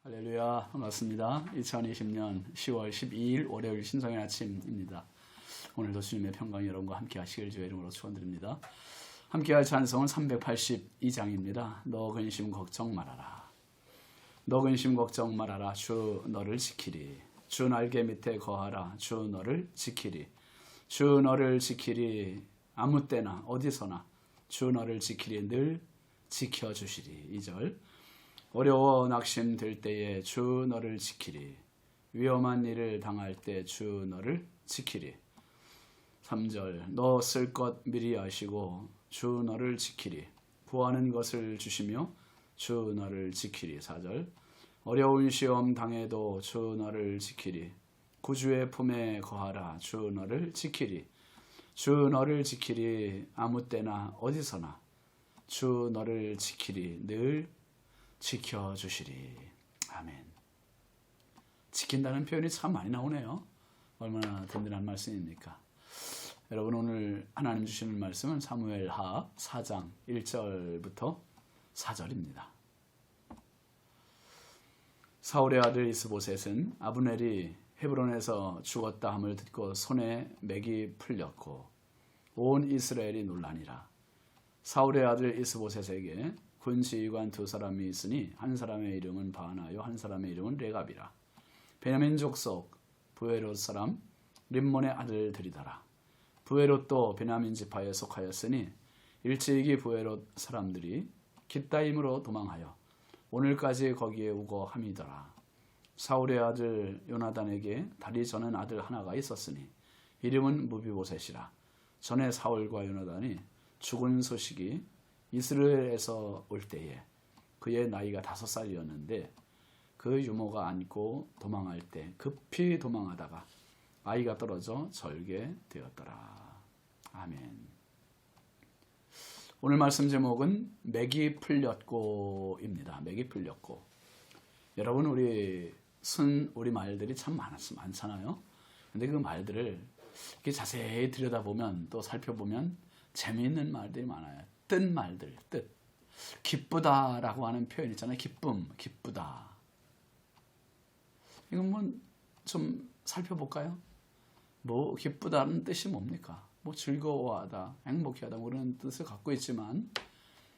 할렐루야, 반갑습니다. 2020년 10월 12일 월요일 신성의 아침입니다. 오늘도 주님의 평강이 여러분과 함께 하시길 주의 이름으로 축원드립니다. 함께할 찬송은 382장입니다. 너 근심 걱정 말아라. 너 근심 걱정 말아라. 주 너를 지키리. 주 날개 밑에 거하라. 주 너를 지키리. 주 너를 지키리. 아무 때나 어디서나 주 너를 지키리. 늘 지켜주시리. 2절. 어려워 낙심될 때에 주 너를 지키리. 위험한 일을 당할 때 주 너를 지키리. 3절. 너 쓸 것 미리 아시고 주 너를 지키리. 구하는 것을 주시며 주 너를 지키리. 4절. 어려운 시험 당해도 주 너를 지키리. 구주의 품에 거하라. 주 너를 지키리. 주 너를 지키리. 아무 때나 어디서나 주 너를 지키리. 늘 지켜주시리. 아멘. 지킨다는 표현이 참 많이 나오네요. 얼마나 든든한 말씀입니까? 여러분, 오늘 하나님 주시는 말씀은 사무엘하 4장 1절부터 4절입니다. 사울의 아들 이스보셋은 아브넬이 헤브론에서 죽었다 함을 듣고 손에 맥이 풀렸고 온 이스라엘이 놀라니라. 사울의 아들 이스보셋에게 군 지휘관 두 사람이 있으니 한 사람의 이름은 바나요, 한 사람의 이름은 레갑이라. 베냐민 족속 부에롯 사람 림몬의 아들들이더라. 부에롯도 베냐민 지파에 속하였으니 일찍이 부에롯 사람들이 깃다임으로 도망하여 오늘까지 거기에 우거 함이더라. 사울의 아들 요나단에게 다리 저는 아들 하나가 있었으니 이름은 무비보셋이라. 전에 사울과 요나단이 죽은 소식이 이스라엘에서 올 때에 그의 나이가 5살이었는데 그 유모가 안고 도망할 때 급히 도망하다가 아이가 떨어져 절개되었더라. 아멘. 오늘 말씀 제목은 맥이 풀렸고입니다. 맥이 풀렸고. 여러분, 우리 말들이 참 많잖아요. 근데 그 말들을 이렇게 자세히 들여다보면 또 살펴보면 재미있는 말들이 많아요. 뜻 말들, 뜻. 기쁘다라고 하는 표현 있잖아요. 기쁨, 기쁘다. 이건 뭐 좀 살펴볼까요? 뭐 기쁘다는 뜻이 뭡니까? 뭐 즐거워하다, 행복하다 뭐 그런 뜻을 갖고 있지만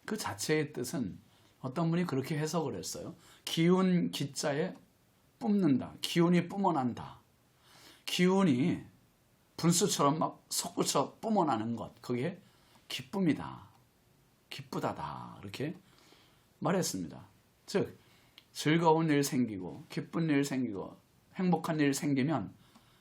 그 자체의 뜻은 어떤 분이 그렇게 해석을 했어요. 기운 기자에 뿜는다. 기운이 뿜어난다. 기운이 분수처럼 막 솟구쳐 뿜어나는 것. 그게 기쁨이다. 기쁘다다. 이렇게 말했습니다. 즉 즐거운 일 생기고 기쁜 일 생기고 행복한 일 생기면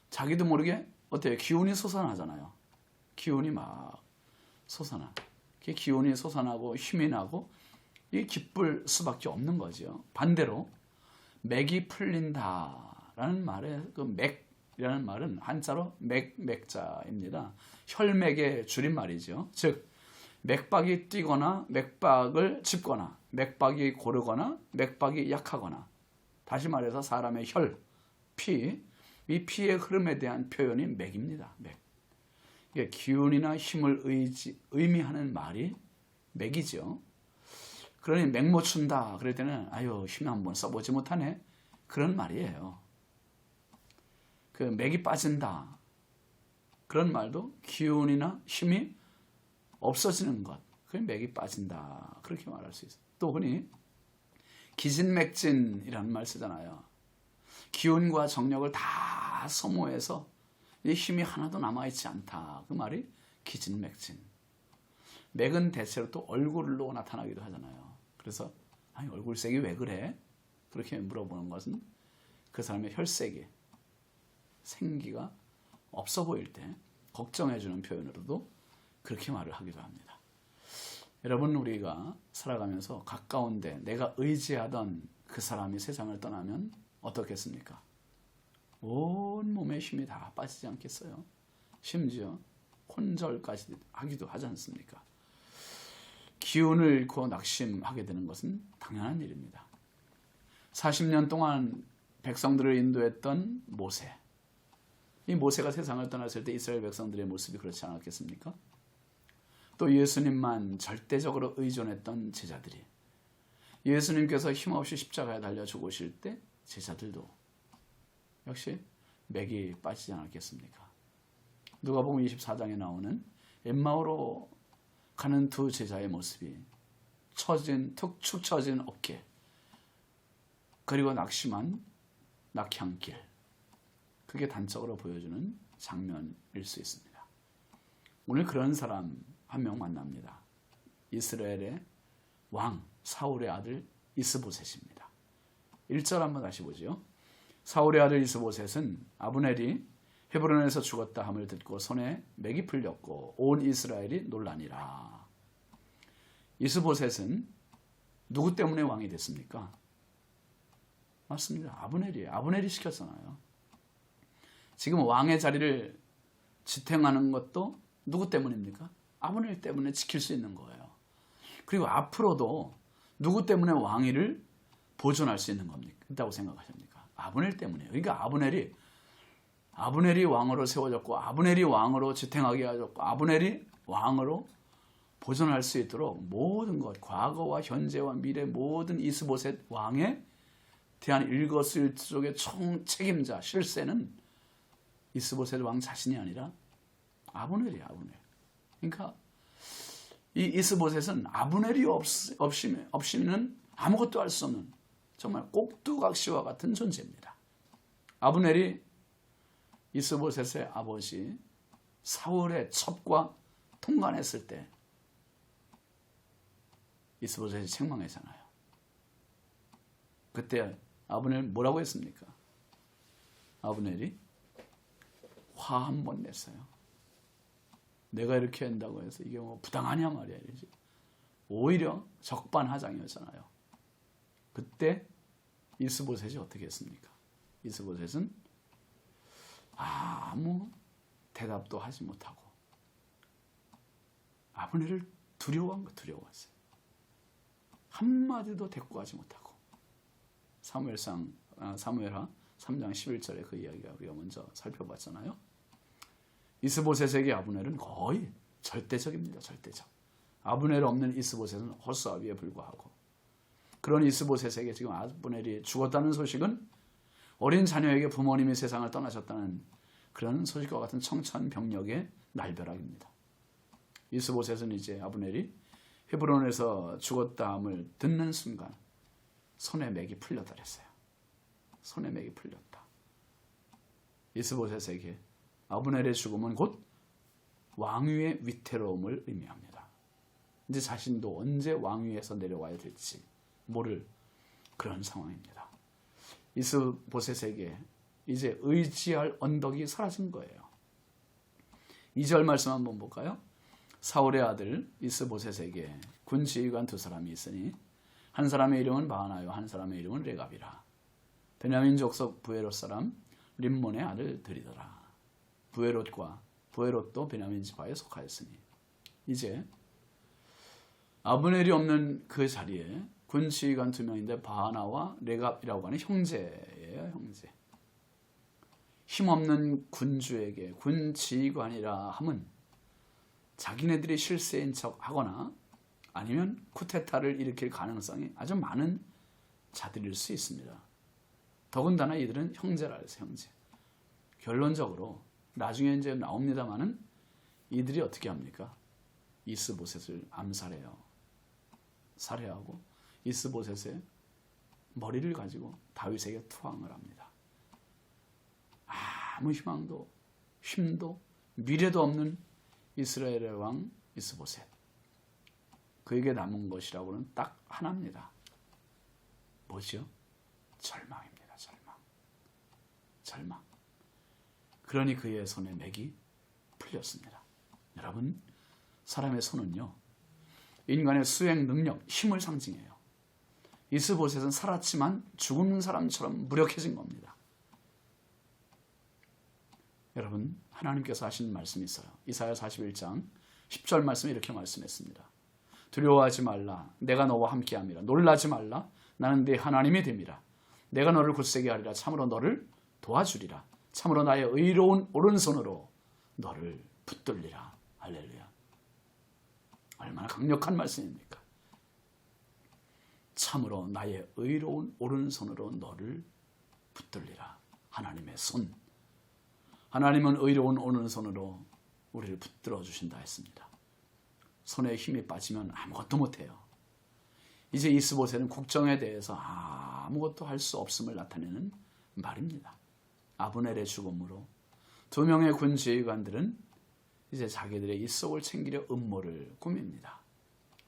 자기도 모르게 어때요? 기운이 솟아나잖아요. 기운이 막 솟아나. 기운이 솟아나고 힘이 나고 이 기쁠 수밖에 없는 거죠. 반대로 맥이 풀린다라는 말에 그 맥이라는 말은 한자로 맥자입니다. 혈맥의 줄임말이죠. 즉 맥박이 뛰거나 맥박을 짚거나 맥박이 고르거나 맥박이 약하거나, 다시 말해서 사람의 혈, 피, 이 피의 흐름에 대한 표현이 맥입니다. 맥. 이게 기운이나 힘을 의미하는 말이 맥이죠. 그러니 맥 못 춘다 그럴 때는 아유 힘 한번 써보지 못하네 그런 말이에요. 그 맥이 빠진다 그런 말도 기운이나 힘이 없어지는 것, 그게 맥이 빠진다 그렇게 말할 수 있어요. 또 흔히 기진맥진이라는 말 쓰잖아요. 기운과 정력을 다 소모해서 이 힘이 하나도 남아있지 않다. 그 말이 기진맥진. 맥은 대체로 또 얼굴로 나타나기도 하잖아요. 그래서 아니 얼굴색이 왜 그래? 그렇게 물어보는 것은 그 사람의 혈색이, 생기가 없어 보일 때 걱정해주는 표현으로도 그렇게 말을 하기도 합니다. 여러분, 우리가 살아가면서 가까운데 내가 의지하던 그 사람이 세상을 떠나면 어떻겠습니까? 온 몸의 힘이 다 빠지지 않겠어요? 심지어 혼절까지 하기도 하지 않습니까? 기운을 잃고 낙심하게 되는 것은 당연한 일입니다. 40년 동안 백성들을 인도했던 모세. 이 모세가 세상을 떠났을 때 이스라엘 백성들의 모습이 그렇지 않았겠습니까? 또 예수님만 절대적으로 의존했던 제자들이 예수님께서 힘없이 십자가에 달려 죽으실 때 제자들도 역시 맥이 빠지지 않았겠습니까? 누가복음 24장에 나오는 엠마오로 가는 두 제자의 모습이 툭 처진 어깨, 그리고 낙심한 낙향길, 그게 단적으로 보여주는 장면일 수 있습니다. 오늘 그런 사람 한 명 만납니다. 이스라엘의 왕 사울의 아들 이스보셋입니다. 1절 한번 다시 보죠. 사울의 아들 이스보셋은 아브넬이 헤브론에서 죽었다 함을 듣고 손에 맥이 풀렸고 온 이스라엘이 놀라니라. 이스보셋은 누구 때문에 왕이 됐습니까? 맞습니다. 아브넬이에요. 아브넬이 시켰잖아요. 지금 왕의 자리를 지탱하는 것도 누구 때문입니까? 아브넬 때문에 지킬 수 있는 거예요. 그리고 앞으로도 누구 때문에 왕위를 보존할 수 있는 겁니까? 있다고 생각하십니까? 아브넬 때문이에요. 그러니까 아브넬이 왕으로 세워졌고, 아브넬이 왕으로 지탱하게 하셨고, 아브넬이 왕으로 보존할 수 있도록 모든 것, 과거와 현재와 미래 모든 이스보셋 왕에 대한 일거수일투족의 총 책임자, 실세는 이스보셋 왕 자신이 아니라 아브넬이에요. 아브넬. 그러니까 이 이스보셋은 아브넬이 없이는 아무것도 할 수 없는 정말 꼭두각시와 같은 존재입니다. 아브넬이 이스보셋의 아버지 사울의 첩과 통관했을 때 이스보셋이 책망했잖아요. 그때 아브넬 뭐라고 했습니까? 아브넬이 화 한 번 냈어요. 내가 이렇게 한다고 해서 이게 뭐 부당하냐 말이야. 이러지. 오히려 적반하장이었잖아요. 그때 이스보셋이 어떻게 했습니까? 이스보셋은 아무 대답도 하지 못하고 아브넬을 두려워했어요. 한마디도 대꾸하지 못하고. 사무엘하 3장 11절에 그 이야기가 우리가 먼저 살펴봤잖아요. 이스보셋에게 아브넬은 거의 절대적입니다. 절대적. 아브넬 없는 이스보셋은 헛수아비에 불과하고, 그런 이스보셋에게 지금 아브넬이 죽었다는 소식은 어린 자녀에게 부모님이 세상을 떠나셨다는 그런 소식과 같은 청천벽력의 날벼락입니다. 이스보셋은 이제 아브넬이 헤브론에서 죽었다함을 듣는 순간 손에 맥이 풀렸다 그랬어요. 손에 맥이 풀렸다. 이스보셋에게 아브넬의 죽음은 곧 왕위의 위태로움을 의미합니다. 이제 자신도 언제 왕위에서 내려와야 될지 모를 그런 상황입니다. 이스보셋에게 이제 의지할 언덕이 사라진 거예요. 2절 말씀 한번 볼까요? 사울의 아들 이스보셋에게 군 지휘관 두 사람이 있으니 한 사람의 이름은 바하나요, 한 사람의 이름은 레갑이라. 베냐민 족속 부에롯 사람 림몬의 아들들이더라. 부에롯도 베냐민 지파에 속하였으니. 이제 아브넬이 없는 그 자리에 군 지휘관 두 명인데 바하나와 레갑이라고 하는 형제예요. 형제. 힘없는 군주에게 군 지휘관이라 함은 자기네들이 실세인 척 하거나 아니면 쿠데타를 일으킬 가능성이 아주 많은 자들일 수 있습니다. 더군다나 이들은 형제라 해서 형제. 결론적으로 나중에 이제 나옵니다마는 이들이 어떻게 합니까? 이스보셋을 암살해요. 살해하고 이스보셋의 머리를 가지고 다윗에게 투항을 합니다. 아무 희망도 힘도 미래도 없는 이스라엘의 왕 이스보셋. 그에게 남은 것이라고는 딱 하나입니다. 뭐죠? 절망입니다. 절망. 그러니 그의 손에 맥이 풀렸습니다. 여러분, 사람의 손은요, 인간의 수행 능력, 힘을 상징해요. 이스보셋은 살았지만 죽은 사람처럼 무력해진 겁니다. 여러분, 하나님께서 하신 말씀이 있어요. 이사야 41장 10절 말씀에 이렇게 말씀했습니다. 두려워하지 말라. 내가 너와 함께함이라. 놀라지 말라. 나는 네 하나님이 됨이라. 내가 너를 굳세게 하리라. 참으로 너를 도와주리라. 참으로 나의 의로운 오른손으로 너를 붙들리라. 할렐루야. 얼마나 강력한 말씀입니까? 참으로 나의 의로운 오른손으로 너를 붙들리라. 하나님의 손. 하나님은 의로운 오른손으로 우리를 붙들어 주신다 했습니다. 손에 힘이 빠지면 아무것도 못해요. 이제 이스보셋은 국정에 대해서 아무것도 할 수 없음을 나타내는 말입니다. 아브넬의 죽음으로 두 명의 군 지휘관들은 이제 자기들의 이속을 챙기려 음모를 꾸밉니다.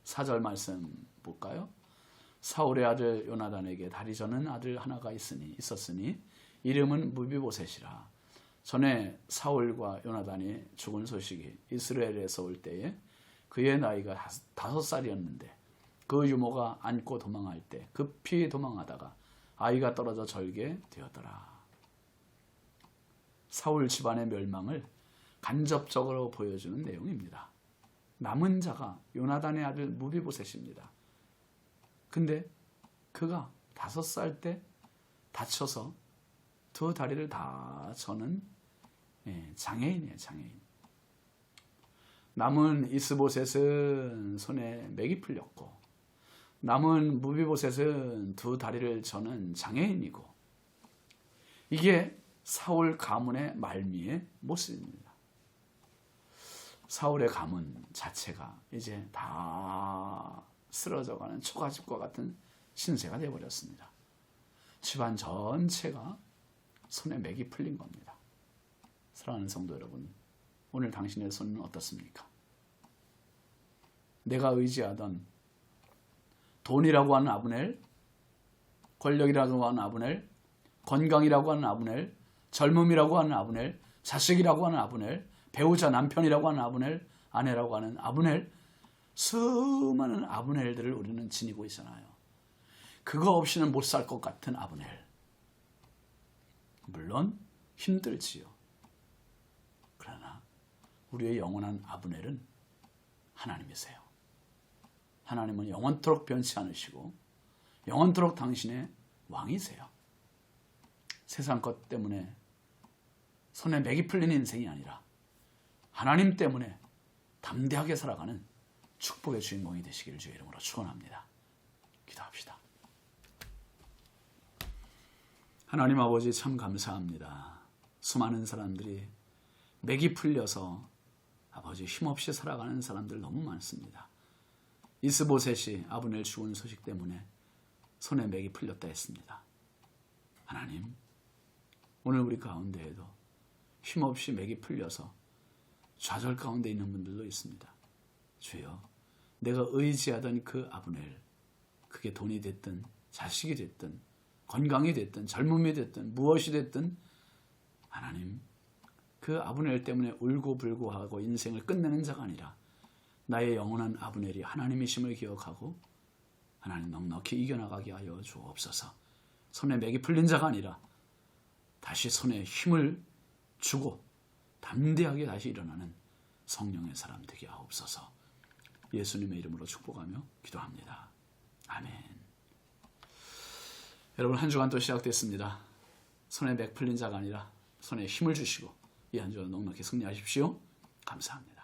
4절 말씀 볼까요? 사울의 아들 요나단에게 다리 저는 아들 하나가 있었으니 이름은 무비보셋이라. 전에 사울과 요나단이 죽은 소식이 이스라엘에서 올 때에 그의 나이가 5살이었는데 그 유모가 안고 도망할 때 급히 도망하다가 아이가 떨어져 절개 되었더라. 사울 집안의 멸망을 간접적으로 보여주는 내용입니다. 남은 자가 요나단의 아들 무비보셋입니다. 근데 그가 5살 때 다쳐서 두 다리를 다 저는 장애인이에요. 장애인. 남은 이스보셋은 손에 맥이 풀렸고 남은 무비보셋은 두 다리를 저는 장애인이고 이게 사울 가문의 말미의 모습입니다. 사울의 가문 자체가 이제 다 쓰러져가는 초가집과 같은 신세가 되어버렸습니다. 집안 전체가 손에 맥이 풀린 겁니다. 사랑하는 성도 여러분, 오늘 당신의 손은 어떻습니까? 내가 의지하던 돈이라고 하는 아브넬, 권력이라고 하는 아브넬, 건강이라고 하는 아브넬, 젊음이라고 하는 아브넬, 자식이라고 하는 아브넬, 배우자 남편이라고 하는 아브넬, 아내라고 하는 아브넬, 수많은 아브넬들을 우리는 지니고 있잖아요. 그거 없이는 못 살 것 같은 아브넬. 물론 힘들지요. 그러나 우리의 영원한 아브넬은 하나님이세요. 하나님은 영원토록 변치 않으시고 영원토록 당신의 왕이세요. 세상 것 때문에 손에 맥이 풀린 인생이 아니라 하나님 때문에 담대하게 살아가는 축복의 주인공이 되시기를 주의 이름으로 축원합니다. 기도합시다. 하나님 아버지 참 감사합니다. 수많은 사람들이 맥이 풀려서 아버지 힘없이 살아가는 사람들 너무 많습니다. 이스보셋이 아브넬 죽은 소식 때문에 손에 맥이 풀렸다 했습니다. 하나님, 오늘 우리 가운데에도 힘없이 맥이 풀려서 좌절 가운데 있는 분들도 있습니다. 주여, 내가 의지하던 그 아브넬, 그게 돈이 됐든 자식이 됐든 건강이 됐든 젊음이 됐든 무엇이 됐든 하나님, 그 아브넬 때문에 울고불고하고 인생을 끝내는 자가 아니라 나의 영원한 아브넬이 하나님이심을 기억하고 하나님 넉넉히 이겨나가게 하여 주옵소서. 손에 맥이 풀린 자가 아니라 다시 손에 힘을 주고 담대하게 다시 일어나는 성령의 사람 되게 하옵소서. 예수님의 이름으로 축복하며 기도합니다. 아멘. 여러분, 한 주간 또 시작됐습니다. 손에 맥 풀린 자가 아니라 손에 힘을 주시고 이 한 주간 넉넉히 승리하십시오. 감사합니다.